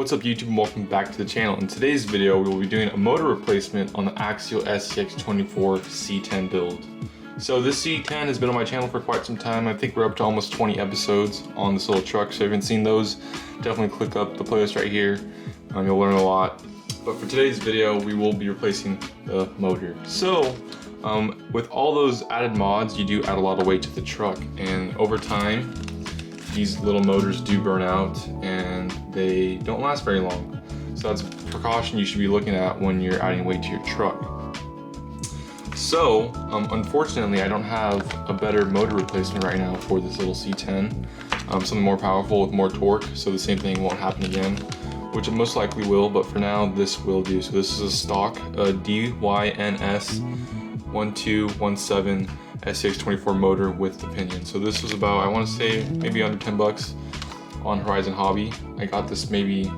What's up YouTube, and welcome back to the channel. In today's video, we will be doing a motor replacement on the Axial SCX24 C10 build. So this C10 has been on my channel for quite some time. I think we're up to almost 20 episodes on this little truck, so if you haven't seen those, definitely click up the playlist right here. You'll learn a lot. But for today's video, we will be replacing the motor. So, with all those added mods, you do add a lot of weight to the truck, and over time, these little motors do burn out and they don't last very long. So that's a precaution you should be looking at when you're adding weight to your truck. So, unfortunately, I don't have a better motor replacement right now for this little C10. Something more powerful with more torque, so the same thing won't happen again, which it most likely will, but for now, this will do. So this is a stock DYNS1217 SCX24 motor with the Pinion. So this was about, I want to say, maybe under 10 bucks on Horizon Hobby. I got this maybe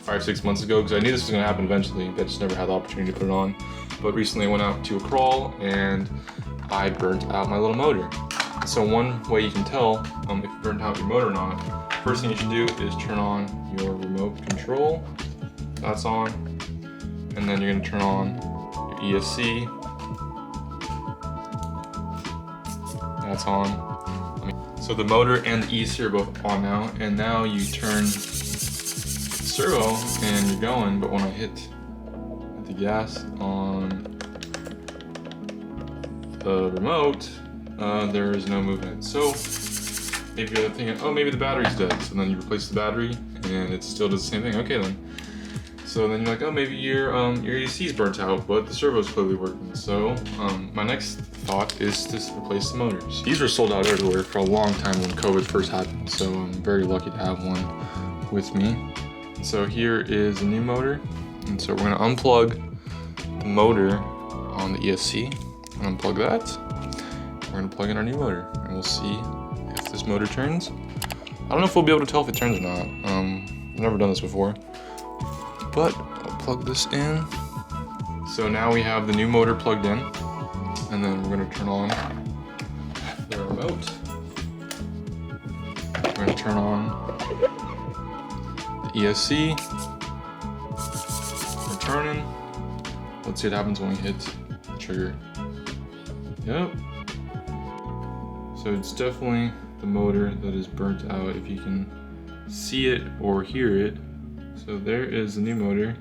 5-6 months ago because I knew this was going to happen eventually, but just never had the opportunity to put it on. But recently I went out to a crawl and I burnt out my little motor. So one way you can tell if you burnt out your motor or not, first thing you should do is turn on your remote control. That's on. And then you're going to turn on your ESC. That's on. So the motor and the ESC are both on now, and now you turn servo and you're going, but when I hit the gas on the remote, there is no movement. So maybe you're thinking, oh, maybe the battery's dead. So then you replace the battery and it still does the same thing. Okay then. So then you're like, oh, maybe your ESC's burnt out, but the servo's clearly working. So my next thought is to replace the motors. These were sold out everywhere for a long time when COVID first happened, so I'm very lucky to have one with me. So here is a new motor, and so we're gonna unplug the motor on the ESC, unplug that. We're gonna plug in our new motor, and we'll see if this motor turns. I don't know if we'll be able to tell if it turns or not. I've never done this before. But I'll plug this in. So now we have the new motor plugged in, and then we're going to turn on the remote. We're going to turn on the ESC. We're turning. Let's see what happens when we hit the trigger. Yep. So it's definitely the motor that is burnt out, if you can see it or hear it. So there is the new motor,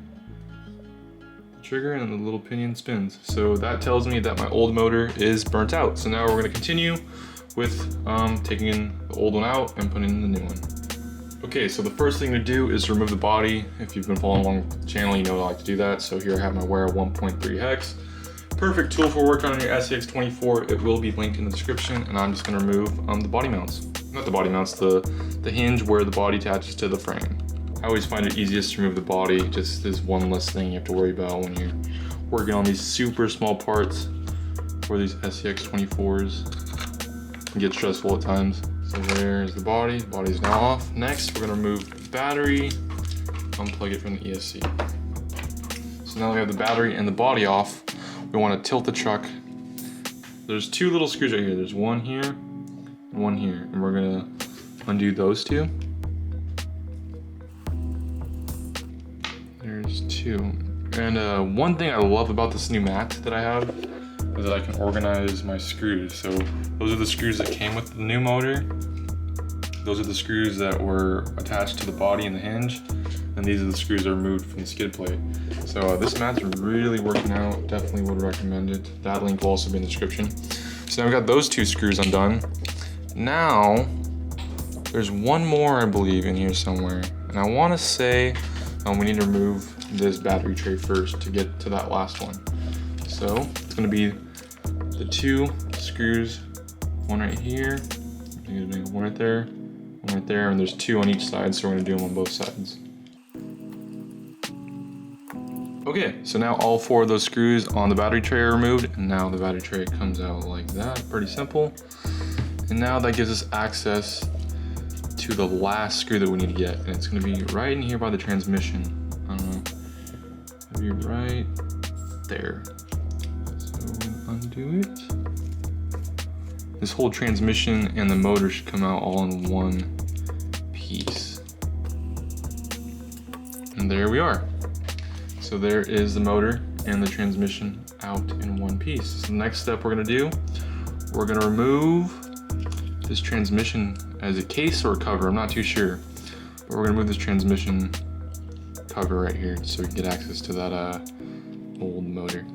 the trigger, and the little pinion spins. So that tells me that my old motor is burnt out. So now we're gonna continue with taking in the old one out and putting in the new one. Okay, so the first thing to do is remove the body. If you've been following along with the channel, you know I like to do that. So here I have my Wera 1.3 hex. Perfect tool for working on your SCX24. It will be linked in the description, and I'm just gonna remove the body mounts. Not the body mounts, the hinge where the body attaches to the frame. I always find it easiest to remove the body, just as one less thing you have to worry about when you're working on these super small parts for these SCX24s. It can get stressful at times. So there's the body's now off. Next, we're gonna remove the battery, unplug it from the ESC. So now we have the battery and the body off. We wanna tilt the truck. There's two little screws right here. There's one here and one here, and we're gonna undo those two. There's two. And one thing I love about this new mat that I have is that I can organize my screws. So those are the screws that came with the new motor. Those are the screws that were attached to the body and the hinge. And these are the screws that are removed from the skid plate. So this mat's really working out. Definitely would recommend it. That link will also be in the description. So now we got those two screws undone. Now, there's one more, I believe, in here somewhere. And I want to say, we need to remove this battery tray first to get to that last one. So it's gonna be the two screws, one right here, one right there, one right there, and there's two on each side, so we're gonna do them on both sides. Okay, so now all four of those screws on the battery tray are removed, and now the battery tray comes out like that, pretty simple. And now that gives us access to the last screw that we need to get, and it's going to be right in here by the transmission. I don't know, maybe right there. So we'll undo it. This whole transmission and the motor should come out all in one piece. And there we are. So there is the motor and the transmission out in one piece. So the next step we're gonna do, we're gonna remove this transmission as a case or a cover, I'm not too sure. But we're gonna move this transmission cover right here so we can get access to that old motor.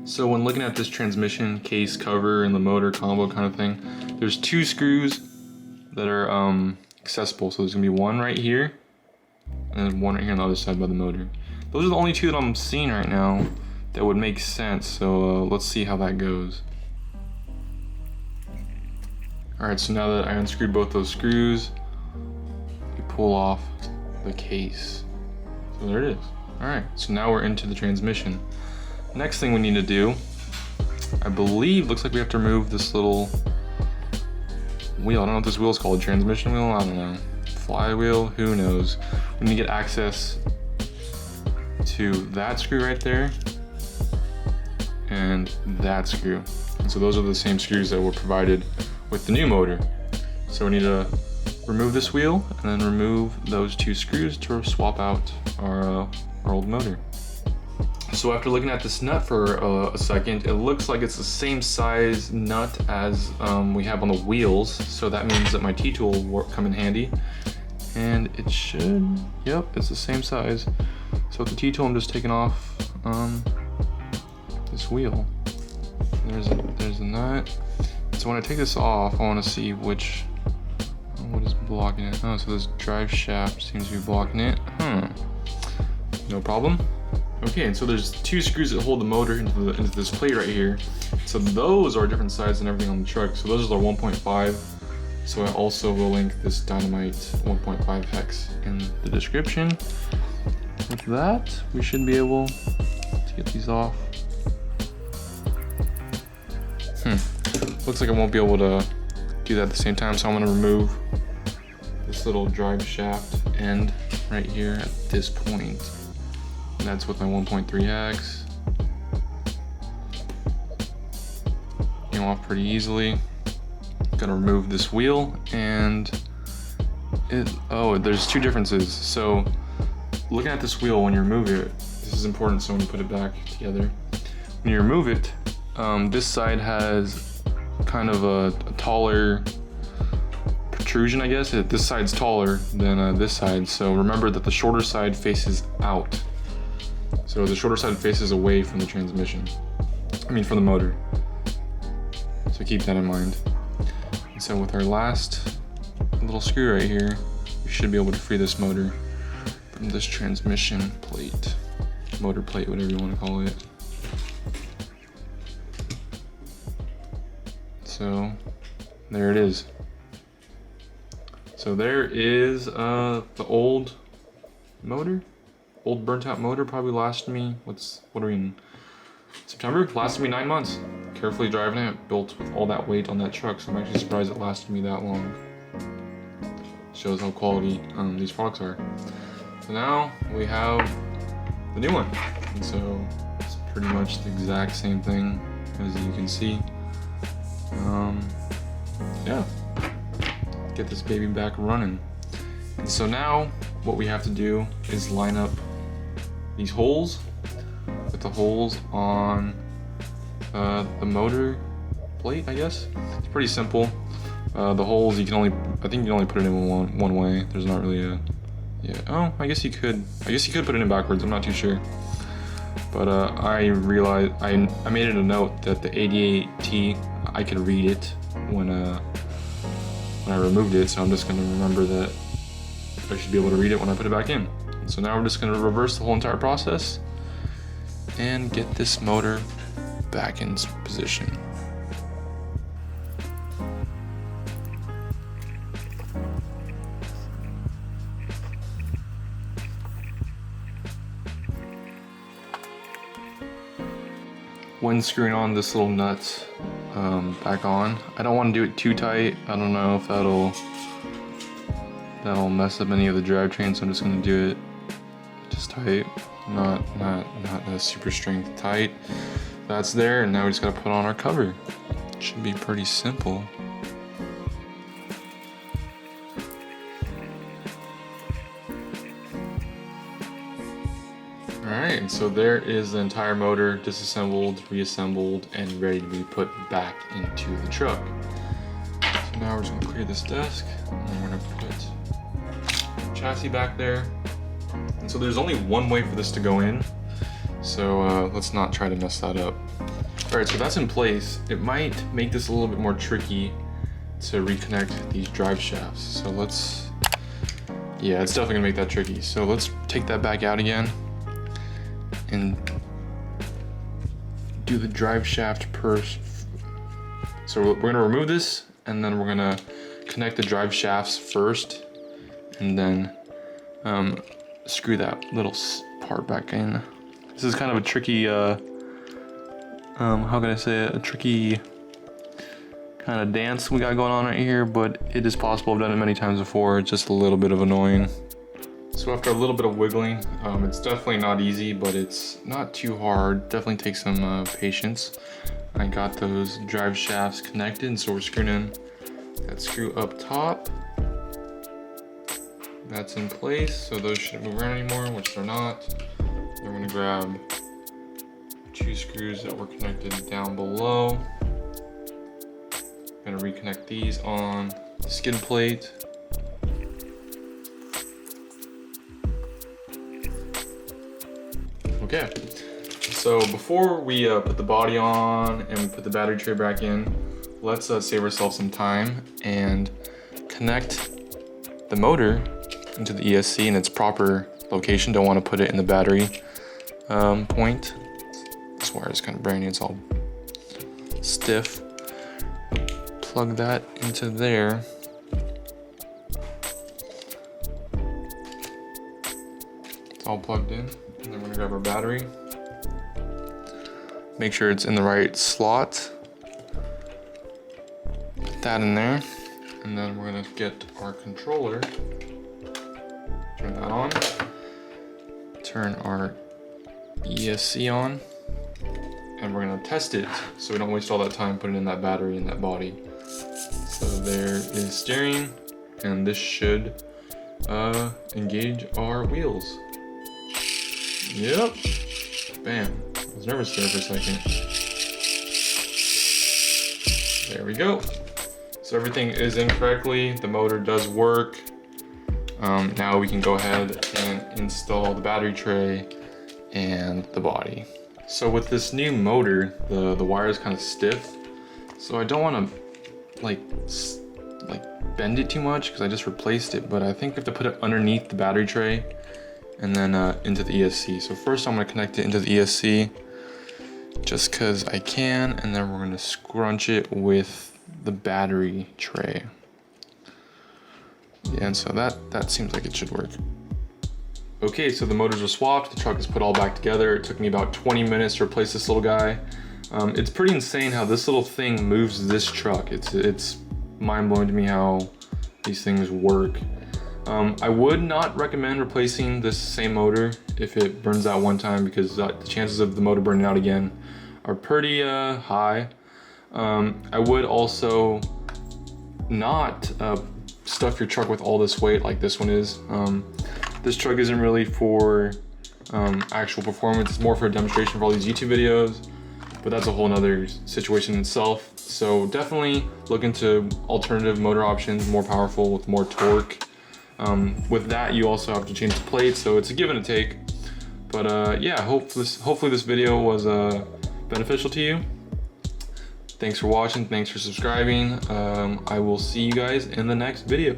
So when looking at this transmission case cover and the motor combo kind of thing, there's two screws that are accessible. So there's gonna be one right here and then one right here on the other side by the motor. Those are the only two that I'm seeing right now that would make sense. So let's see how that goes. All right, so now that I unscrewed both those screws, we pull off the case. So there it is. All right, so now we're into the transmission. Next thing we need to do, I believe, looks like we have to remove this little wheel. I don't know what this wheel is called, transmission wheel, I don't know. Flywheel, who knows. We need to get access to that screw right there and that screw. And so those are the same screws that were provided with the new motor. So we need to remove this wheel and then remove those two screws to swap out our old motor. So after looking at this nut for a second, it looks like it's the same size nut as we have on the wheels. So that means that my T-tool will come in handy. And it should, yep, it's the same size. So with the T-tool, I'm just taking off this wheel. There's the nut. So when I take this off, I want to see what is blocking it. Oh, so this drive shaft seems to be blocking it. No problem. Okay, and so there's two screws that hold the motor into this plate right here. So those are different sizes than everything on the truck. So those are 1.5. So I also will link this Dynamite 1.5 hex in the description. With that, we should be able to get these off. Looks like I won't be able to do that at the same time, so I'm gonna remove this little drive shaft end right here at this point. And that's with my 1.3 hex. Came off pretty easily. Gonna remove this wheel and there's two differences. So looking at this wheel when you remove it, this is important, so when you put it back together, when you remove it, this side has kind of a taller protrusion, I guess. This side's taller than this side, so remember that the shorter side faces out. So the shorter side faces away from the transmission. From the motor. So keep that in mind. And so with our last little screw right here, we should be able to free this motor from this transmission plate. Motor plate, whatever you want to call it. So there it is. So there is the old motor. Old burnt out motor, probably lasted me, what are we in September? Lasted me 9 months. Carefully driving it, built with all that weight on that truck, so I'm actually surprised it lasted me that long. Shows how quality these products are. So now we have the new one. And so it's pretty much the exact same thing as you can see. Yeah, get this baby back running. And so now what we have to do is line up these holes with the holes on the motor plate, I guess. It's pretty simple. The holes, I think you can only put it in one way. There's not really a, oh, I guess you could put it in backwards, I'm not too sure. But I realized, I made it a note that the 88T, I could read it when I removed it, so I'm just gonna remember that I should be able to read it when I put it back in. So now we're just gonna reverse the whole entire process and get this motor back in position. When screwing on this little nut back on, I don't want to do it too tight. I don't know if that'll mess up any of the drivetrain, so I'm just gonna do it just tight, not a super strength tight. That's there, and now we just gotta put on our cover. It should be pretty simple. Alright, so there is the entire motor disassembled, reassembled, and ready to be put back into the truck. So now we're just gonna clear this desk, and we're gonna put the chassis back there. And so there's only one way for this to go in, so let's not try to mess that up. Alright, so that's in place. It might make this a little bit more tricky to reconnect these drive shafts. So let's, yeah, it's definitely gonna make that tricky. So let's take that back out again and do the drive shaft first. So we're gonna remove this, and then we're gonna connect the drive shafts first, and then screw that little part back in. This is kind of a tricky, how can I say it? A tricky kind of dance we got going on right here, but it is possible. I've done it many times before. It's just a little bit of annoying. So after a little bit of wiggling, it's definitely not easy, but it's not too hard. Definitely takes some patience. I got those drive shafts connected, and so we're screwing in that screw up top. That's in place, so those shouldn't move around anymore, which they're not. Then we're gonna grab 2 screws that were connected down below. Gonna reconnect these on the skid plate. Okay, so before we put the body on and we put the battery tray back in, let's save ourselves some time and connect the motor into the ESC in its proper location. Don't want to put it in the battery point. This wire is kind of brand new, it's all stiff. Plug that into there. It's all plugged in. And then we're gonna grab our battery. Make sure it's in the right slot. Put that in there. And then we're gonna get our controller. Turn that on. Turn our ESC on. And we're gonna test it so we don't waste all that time putting in that battery and that body. So there is steering, and this should engage our wheels. Yep. Bam. I was nervous there for a second. There we go. So everything is in correctly. The motor does work. Now we can go ahead and install the battery tray and the body. So with this new motor, the wire is kind of stiff. So I don't want to like bend it too much because I just replaced it, but I think we have to put it underneath the battery tray and then into the ESC. So first I'm going to connect it into the ESC just because I can, and then we're going to scrunch it with the battery tray. Yeah, and so that seems like it should work. Okay, so the motors are swapped, the truck is put all back together. It took me about 20 minutes to replace this little guy. It's pretty insane how this little thing moves this truck. It's mind-blowing to me how these things work. I would not recommend replacing this same motor if it burns out one time, because the chances of the motor burning out again are pretty high. I would also not stuff your truck with all this weight like this one is. This truck isn't really for actual performance, it's more for a demonstration for all these YouTube videos, but that's a whole nother situation in itself. So definitely look into alternative motor options, more powerful with more torque. With that, you also have to change the plate, so it's a give and a take. But yeah, hopefully this video was beneficial to you. Thanks for watching, thanks for subscribing. I will see you guys in the next video.